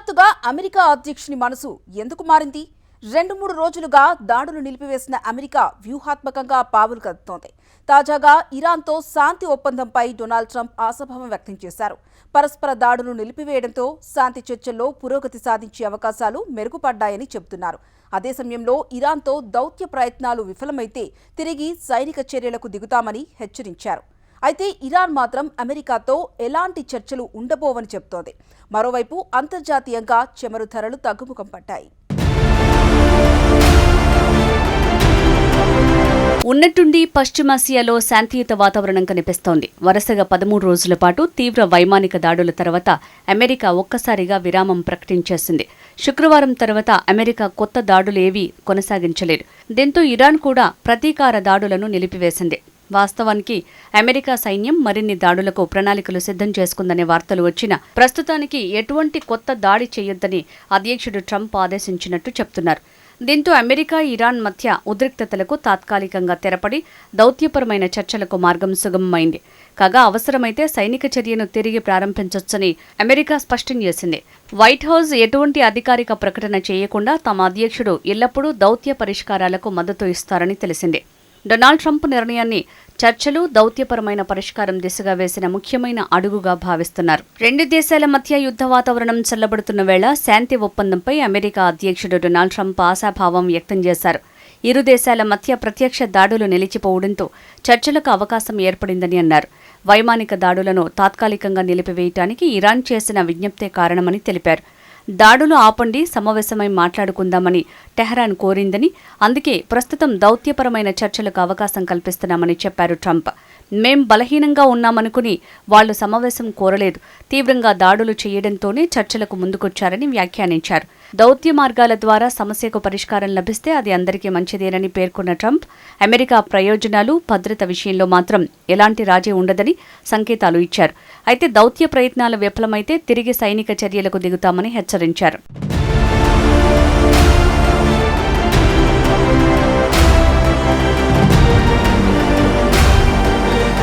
హఠాత్తుగా అమెరికా అధ్యక్షుని మనసు ఎందుకు మారింది? 2-3 రోజులుగా దాడులు నిలిపివేసిన అమెరికా వ్యూహాత్మకంగా పావులు కదుపుతోంది. తాజాగా ఇరాన్తో శాంతి ఒప్పందంపై డొనాల్డ్ ట్రంప్ ఆశాభావం వ్యక్తం చేశారు. పరస్పర దాడులు నిలిపివేయడంతో శాంతి చర్చల్లో పురోగతి సాధించే అవకాశాలు మెరుగుపడ్డాయని చెబుతున్నారు. అదే సమయంలో ఇరాన్తో దౌత్య ప్రయత్నాలు విఫలమైతే తిరిగి సైనిక చర్యలకు దిగుతామని హెచ్చరించారు. అయితే ఇరాన్ మాత్రం అమెరికాతో ఎలాంటి చర్చలు ఉండబోవని చెబుతోంది. మరోవైపు అంతర్జాతీయంగా చమురు ధరలు తగ్గుముఖం పట్టాయి. ఉన్నట్టుండి పశ్చిమాసియాలో శాంతియుత వాతావరణం కనిపిస్తోంది. వరుసగా 13 రోజుల పాటు తీవ్ర వైమానిక దాడుల తర్వాత అమెరికా ఒక్కసారిగా విరామం ప్రకటించేసింది. శుక్రవారం తర్వాత అమెరికా కొత్త దాడులేవీ కొనసాగించలేదు. దీంతో ఇరాన్ కూడా ప్రతీకార దాడులను నిలిపివేసింది. వాస్తవానికి అమెరికా సైన్యం మరిన్ని దాడులకు ప్రణాళికలు సిద్ధం చేసుకుందనే వార్తలు వచ్చినా ప్రస్తుతానికి ఎటువంటి కొత్త దాడి చేయొద్దని అధ్యక్షుడు ట్రంప్ ఆదేశించినట్టు చెప్తున్నారు. దీంతో అమెరికా ఇరాన్ మధ్య ఉద్రిక్తతలకు తాత్కాలికంగా తెరపడి దౌత్యపరమైన చర్చలకు మార్గం సుగమమైంది. కాగా అవసరమైతే సైనిక చర్యను తిరిగి ప్రారంభించొచ్చని అమెరికా స్పష్టం చేసింది. వైట్ హౌస్ ఎటువంటి అధికారిక ప్రకటన చేయకుండా తమ అధ్యక్షుడు ఎల్లప్పుడూ దౌత్య పరిష్కారాలకు మద్దతు ఇస్తారని తెలిసింది. డొనాల్డ్ ట్రంప్ నిర్ణయాన్ని చర్చలు, దౌత్యపరమైన పరిష్కారం దిశగా వేసిన ముఖ్యమైన అడుగుగా భావిస్తున్నారు. రెండు దేశాల మధ్య యుద్ధ వాతావరణం చల్లబడుతున్న వేళ శాంతి ఒప్పందంపై అమెరికా అధ్యక్షుడు డొనాల్డ్ ట్రంప్ ఆశాభావం వ్యక్తం చేశారు. ఇరు దేశాల మధ్య ప్రత్యక్ష దాడులు నిలిచిపోవడంతో చర్చలకు అవకాశం ఏర్పడిందని అన్నారు. వైమానిక దాడులను తాత్కాలికంగా నిలిపివేయటానికి ఇరాన్ చేసిన విజ్ఞప్తే కారణమని తెలిపారు. దాడులు ఆపండి, సమావేశమై మాట్లాడుకుందామని టెహ్రాన్ కోరిందని, అందుకే ప్రస్తుతం దౌత్యపరమైన చర్చలకు అవకాశం కల్పిస్తున్నామని చెప్పారు ట్రంప్. మేం బలహీనంగా ఉన్నామనుకుని వాళ్లు సమావేశం కోరలేదు, తీవ్రంగా దాడులు చేయడంతోనే చర్చలకు ముందుకొచ్చారని వ్యాఖ్యానించారు. దౌత్య మార్గాల ద్వారా సమస్యకు పరిష్కారం లభిస్తే అది అందరికీ మంచిదేనని పేర్కొన్న ట్రంప్ అమెరికా ప్రయోజనాలు, భద్రత విషయంలో మాత్రం ఎలాంటి రాజీ ఉండదని సంకేతాలు ఇచ్చారు. అయితే దౌత్య ప్రయత్నాలు విఫలమైతే తిరిగి సైనిక చర్యలకు దిగుతామని హెచ్చరించారు.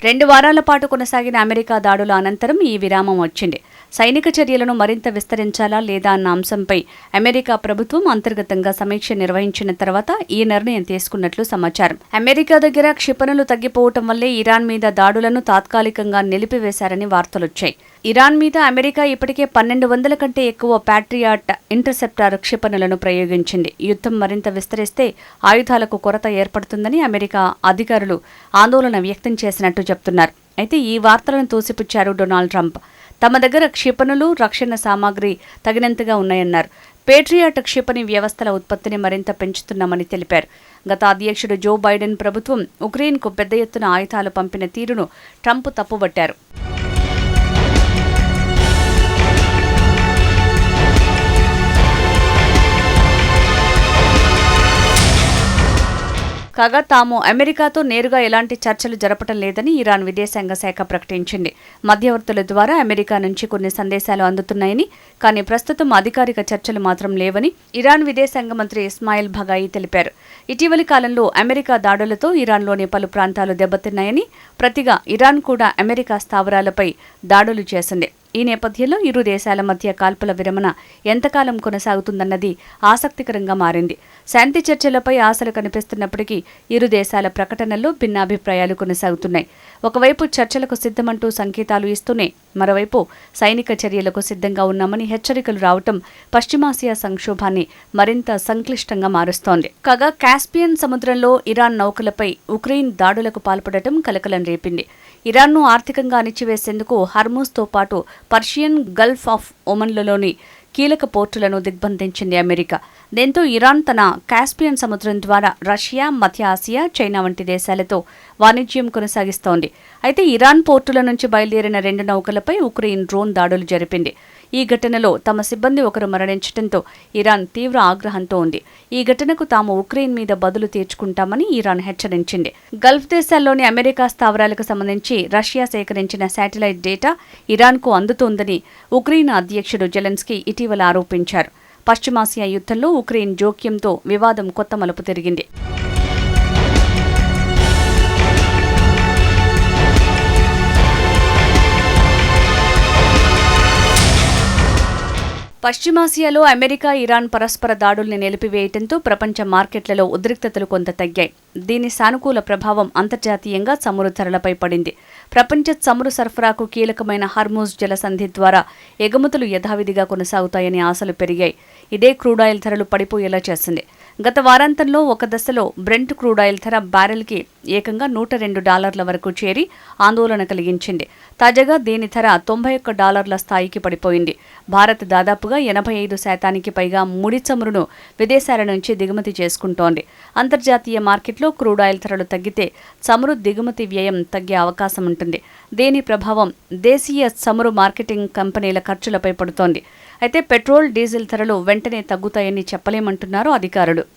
2 వారాల పాటు కొనసాగిన అమెరికా దాడుల అనంతరం ఈ విరామం వచ్చింది. సైనిక చర్యలను మరింత విస్తరించాలా లేదా అన్న అంశంపై అమెరికా ప్రభుత్వం అంతర్గతంగా సమీక్ష నిర్వహించిన తర్వాత ఈ నిర్ణయం తీసుకున్నట్లు సమాచారం. అమెరికా దగ్గర క్షిపణులు తగ్గిపోవటం వల్లే ఇరాన్ మీద దాడులను తాత్కాలికంగా నిలిపివేశారని వార్తలొచ్చాయి. ఇరాన్ మీద అమెరికా ఇప్పటికే 1200 కంటే ఎక్కువ ప్యాట్రియాట్ ఇంటర్సెప్టార్ క్షిపణులను ప్రయోగించింది. యుద్ధం మరింత విస్తరిస్తే ఆయుధాలకు కొరత ఏర్పడుతుందని అమెరికా అధికారులు ఆందోళన వ్యక్తం చేసినట్టు చెప్తున్నారు. అయితే ఈ వార్తలను తోసిపుచ్చారు డొనాల్డ్ ట్రంప్. తమ దగ్గర క్షిపణులు, రక్షణ సామాగ్రి తగినంతగా ఉన్నాయన్నారు. పేట్రియాట్ క్షిపణి వ్యవస్థల ఉత్పత్తిని మరింత పెంచుతున్నామని తెలిపారు. గత అధ్యక్షుడు జో బైడెన్ ప్రభుత్వం ఉక్రెయిన్కు పెద్ద ఎత్తున ఆయుధాలు పంపిన తీరును ట్రంప్ తప్పుబట్టారు. కాగా తాము అమెరికాతో నేరుగా ఎలాంటి చర్చలు జరపటం లేదని ఇరాన్ విదేశాంగ శాఖ ప్రకటించింది. మధ్యవర్తుల ద్వారా అమెరికా నుంచి కొన్ని సందేశాలు అందుతున్నాయని, కానీ ప్రస్తుతం అధికారిక చర్చలు మాత్రం లేవని ఇరాన్ విదేశాంగ మంత్రి ఇస్మాయిల్ బఘాయి తెలిపారు. ఇటీవలి కాలంలో అమెరికా దాడులతో ఇరాన్లోని పలు ప్రాంతాలు దెబ్బతిన్నాయని, ప్రతిగా ఇరాన్ కూడా అమెరికా స్థావరాలపై దాడులు చేసింది. ఈ నేపథ్యంలో ఇరు దేశాల మధ్య కాల్పుల విరమణ ఎంతకాలం కొనసాగుతుందన్నది ఆసక్తికరంగా మారింది. శాంతి చర్చలపై ఆశలు కనిపిస్తున్నప్పటికీ ఇరు దేశాల ప్రకటనల్లో భిన్నాభిప్రాయాలు కొనసాగుతున్నాయి. ఒకవైపు చర్చలకు సిద్ధమంటూ సంకేతాలు ఇస్తూనే మరోవైపు సైనిక చర్యలకు సిద్ధంగా ఉన్నామని హెచ్చరికలు రావటం పశ్చిమాసియా సంక్షోభాన్ని మరింత సంక్లిష్టంగా మారుస్తోంది. కాగా కాస్పియన్ సముద్రంలో ఇరాన్ నౌకలపై ఉక్రెయిన్ దాడులకు పాల్పడటం కలకలం రేపింది. ఇరాన్ను ఆర్థికంగా అణిచివేసేందుకు హర్మూజ్తో పాటు పర్షియన్ గల్ఫ్ ఆఫ్ ఒమన్లలోని కీలక పోర్టులను దిగ్బంధించింది అమెరికా. దీంతో ఇరాన్ తన కాస్పియన్ సముద్రం ద్వారా రష్యా, మధ్య ఆసియా, చైనా వంటి దేశాలతో వాణిజ్యం కొనసాగిస్తోంది. అయితే ఇరాన్ పోర్టుల నుంచి బయలుదేరిన 2 నౌకలపై ఉక్రెయిన్ డ్రోన్ దాడులు జరిపింది. ఈ ఘటనలో తమ సిబ్బంది ఒకరు మరణించడంతో ఇరాన్ తీవ్ర ఆగ్రహంతో ఉంది. ఈ ఘటనకు తాము ఉక్రెయిన్ మీద బదులు తీర్చుకుంటామని ఇరాన్ హెచ్చరించింది. గల్ఫ్ దేశాల్లోని అమెరికా స్థావరాలకు సంబంధించి రష్యా సేకరించిన శాటిలైట్ డేటా ఇరాన్కు అందుతోందని ఉక్రెయిన్ అధ్యక్షుడు జెలెన్స్కీ ఇటీవల ఆరోపించారు. పశ్చిమాసియా యుద్ధంలో ఉక్రెయిన్ జోక్యంతో వివాదం కొత్త మలుపు తిరిగింది. పశ్చిమాసియాలో అమెరికా, ఇరాన్ పరస్పర దాడుల్ని నిలిపివేయడంతో ప్రపంచ మార్కెట్లలో ఉద్రిక్తతలు కొంత తగ్గాయి. దీని సానుకూల ప్రభావం అంతర్జాతీయంగా చమురు ధరలపై పడింది. ప్రపంచ చమురు సరఫరాకు కీలకమైన హర్మూజ్ జలసంధి ద్వారా ఎగుమతులు యథావిధిగా కొనసాగుతాయని ఆశలు పెరిగాయి. ఇదే క్రూడాయిల్ ధరలు పడిపోయేలా చేసింది. గత వారాంతంలో ఒక దశలో బ్రెంట్ క్రూడాయిల్ ధర బ్యారెల్కి ఏకంగా $102 వరకు చేరి ఆందోళన కలిగించింది. తాజాగా దీని ధర $91 స్థాయికి పడిపోయింది. భారత్ దాదాపుగా 85% పైగా ముడి చమురును విదేశాల నుంచి దిగుమతి చేసుకుంటోంది. అంతర్జాతీయ మార్కెట్లో క్రూడాయిల్ ధరలు తగ్గితే చమురు దిగుమతి వ్యయం తగ్గే అవకాశం ఉంటుంది. దీని ప్రభావం దేశీయ చమురు మార్కెటింగ్ కంపెనీల ఖర్చులపై పడుతోంది. అయితే పెట్రోల్, డీజిల్ ధరలు వెంటనే తగ్గుతాయని చెప్పలేమంటున్నారు అధికారులు.